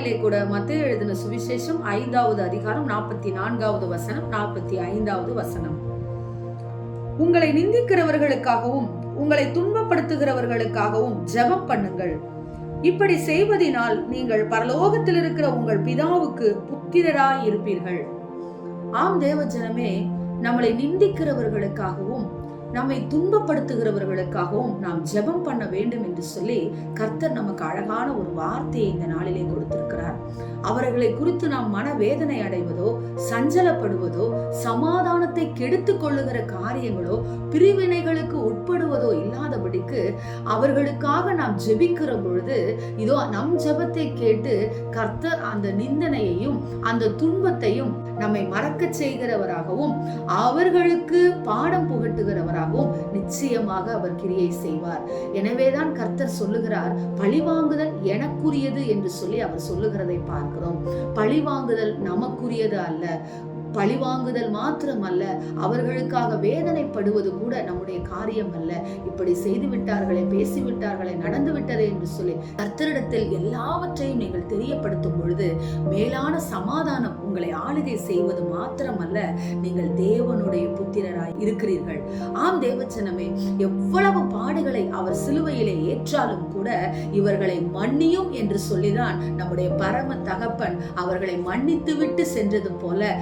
நாளிலே கூட மத்தேயு எழுதின சுவிசேஷம் 5வது அதிகாரம் 44வது வசனம் 45வது வசனம். உங்களை நிந்திக்கிறவர்களுக்காகவும் உங்களை துன்பப்படுத்துகிறவர்களுக்காகவும் ஜெபம் பண்ணுங்கள். இப்படி செய்வதினால் நீங்கள் பரலோகத்தில் இருக்கிற உங்கள் பிதாவுக்கு புத்திரராய் இருப்பீர்கள். ஆம் தேவ ஜனமே, நம்மளை நிந்திக்கிறவர்களுக்காகவும் நம்மை துன்பப்படுத்துகிறவர்களுக்காகவும் நாம் ஜெபம் பண்ண வேண்டும் என்று சொல்லி கர்த்தர் நமக்கு அழகான ஒரு வார்த்தையை இந்த நாளிலே கொடுத்திருக்கிறார். அவர்களை குறித்து நாம் மனவேதனை அடைவதோ, சஞ்சலப்படுவதோ, சமாதானத்தை கெடுத்து கொள்ளுகிற காரியங்களோ, பிரிவினைகளுக்கு உட்படுவதோ இல்லாதபடிக்கு அவர்களுக்காக நாம் ஜெபிக்கிற பொழுது இதோ நம் ஜெபத்தை கேட்டு கர்த்தர் அந்த நிந்தனையையும் அந்த துன்பத்தையும் நம்மை மறக்க செய்கிறவராகவும் அவர்களுக்கு பாடம் புகட்டுகிறவராகவும் நிச்சயமாக அவர் கிரியை செய்வார். எனவேதான் கர்த்தர் சொல்லுகிறார், பழிவாங்குதல் எனக்குரியது என்று சொல்லி அவர் சொல்லுகிறதை பார்க்கிறோம். பழிவாங்குதல் நமக்குரியது அல்ல. பழிவாங்குதல் மாத்திரமல்ல, அவர்களுக்காக வேதனைப்படுவது கூட நம்முடைய காரியம் அல்ல. இப்படி செய்து விட்டார்களே, பேசிவிட்டார்களே, நடந்து விட்டதே என்று சொல்லி கர்த்தரிடத்தில் எல்லாவற்றையும் நீங்கள் தெரியப்படுத்தும் பொழுது மேலான சமாதானம் உங்களை ஆளுகை செய்வது மாத்திரமல்ல, நீங்கள் தேவனுடைய புத்திரராய் இருக்கிறீர்கள். ஆம் தேவச்சனமே, எவ்வளவு பாடுகளை அவர் சிலுவையிலே ஏற்றாலும் கூட இவர்களை மன்னியும் என்று சொல்லிதான் நம்முடைய பரம தகப்பன் அவர்களை மன்னித்து விட்டு சென்றது போல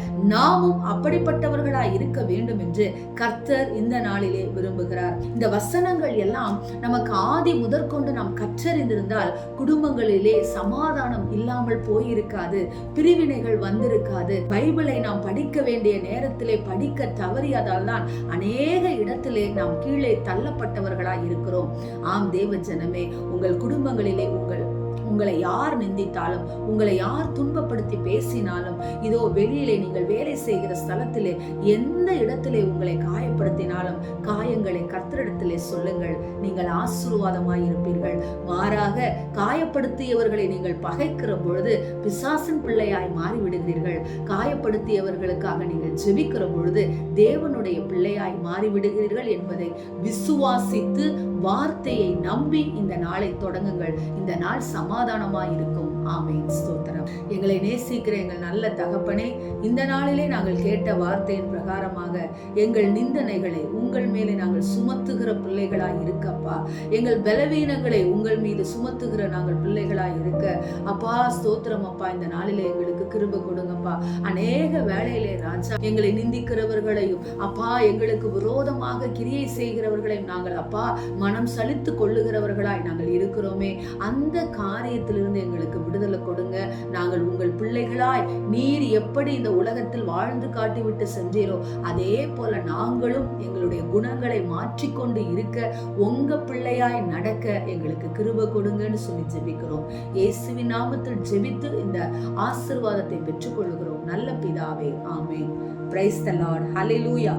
நாமும் அப்படிப்பட்டவர்களாய் இருக்க வேண்டும் என்று கர்த்தர் இந்த நாளிலே விரும்புகிறார். இந்த வசனங்கள் எல்லாம் நமக்கு ஆதி முதற்கொண்டு நாம் கற்றறிந்திருந்தால் குடும்பங்களிலே சமாதானம் இல்லாமல் போயிருக்காது, பிரிவினைகள் வந்திருக்காது. பைபிளை நாம் படிக்க வேண்டிய நேரத்திலே படிக்க தவறியதால் தான் அநேக இடத்திலே நாம் கீழே தள்ளப்பட்டவர்களாய் இருக்கிறோம். ஆம் தேவ ஜனமே, உங்கள் குடும்பங்களிலே உங்களை யார் நிந்தித்தாலும், உங்களை யார் துன்பப்படுத்தி பேசினாலும், இதோ வெளியிலே நீங்கள் வேலை செய்கிற ஸ்தலத்திலே எந்த இடத்திலே உங்களை காயப்படுத்தினாலும் காயங்களை கர்த்தரிடத்திலே சொல்லுங்கள். நீங்கள் ஆசீர்வாதமாய் இருப்பீர்கள். மாறாக காயப்படுத்தியவர்களை நீங்கள் பகைக்கிற பொழுது பிசாசின் பிள்ளையாய் மாறிவிடுகிறீர்கள். காயப்படுத்தியவர்களுக்காக நீங்கள் ஜெபிக்கிற பொழுது தேவனுடைய பிள்ளையாய் மாறிவிடுகிறீர்கள் என்பதை விசுவாசித்து வார்த்தையை நம்பி இந்த நாளை தொடங்குங்கள். இந்த நாள் சமாதானமாய் இருக்கும். ஆமென். ஸ்தோத்திரம். எங்களை நேசிக்கிற எங்கள் நல்ல தகப்பனே, இந்த நாளிலே நாங்கள் கேட்ட வார்த்தையின் பிரகாரமாக எங்கள் நிந்தனைகளை உங்கள் மேலே நாங்கள் சுமத்துகிற பிள்ளைகளாய் இருக்கப்பா. எங்கள் பலவீனங்களை உங்கள் மீது சுமத்துகிற நாங்கள் பிள்ளைகளாய் இருக்க அப்பா ஸ்தோத்திரம் அப்பா. இந்த நாளிலே எங்களுக்கு கிருபை கொடுங்கப்பா. அநேக வேளையிலே ராஜா எங்களை நிந்திக்கிறவர்களையும் அப்பா, எங்களுக்கு விரோதமாக கிரியை செய்கிறவர்களையும் நாங்கள் அப்பா மனம் சலித்து கொள்ளுகிறவர்களாய் நாங்கள் இருக்கிறோமே, அந்த காரியத்திலிருந்து எங்களுக்கு விடுதலை கொடுங்க. நாங்கள் உங்கள் பிள்ளைகளாய் நீர் எப்படி இந்த உலகத்தில் வாழ்ந்து காட்டிவிட்டு சென்றீரோ அதே போல நாங்களும் எங்களுடைய குணங்களை மாற்றிக்கொண்டு இருக்க, உங்க பிள்ளையாய் நடக்க எங்களுக்கு கிருபை கொடுங்கன்னு சொல்லி ஜெபிக்கிறோம். இயேசுவின் நாமத்தில் ஜெபித்து இந்த ஆசீர்வாதத்தை பெற்றுக் கொள்கிறோம் நல்ல பிதாவே. Amen. Praise the Lord. Hallelujah.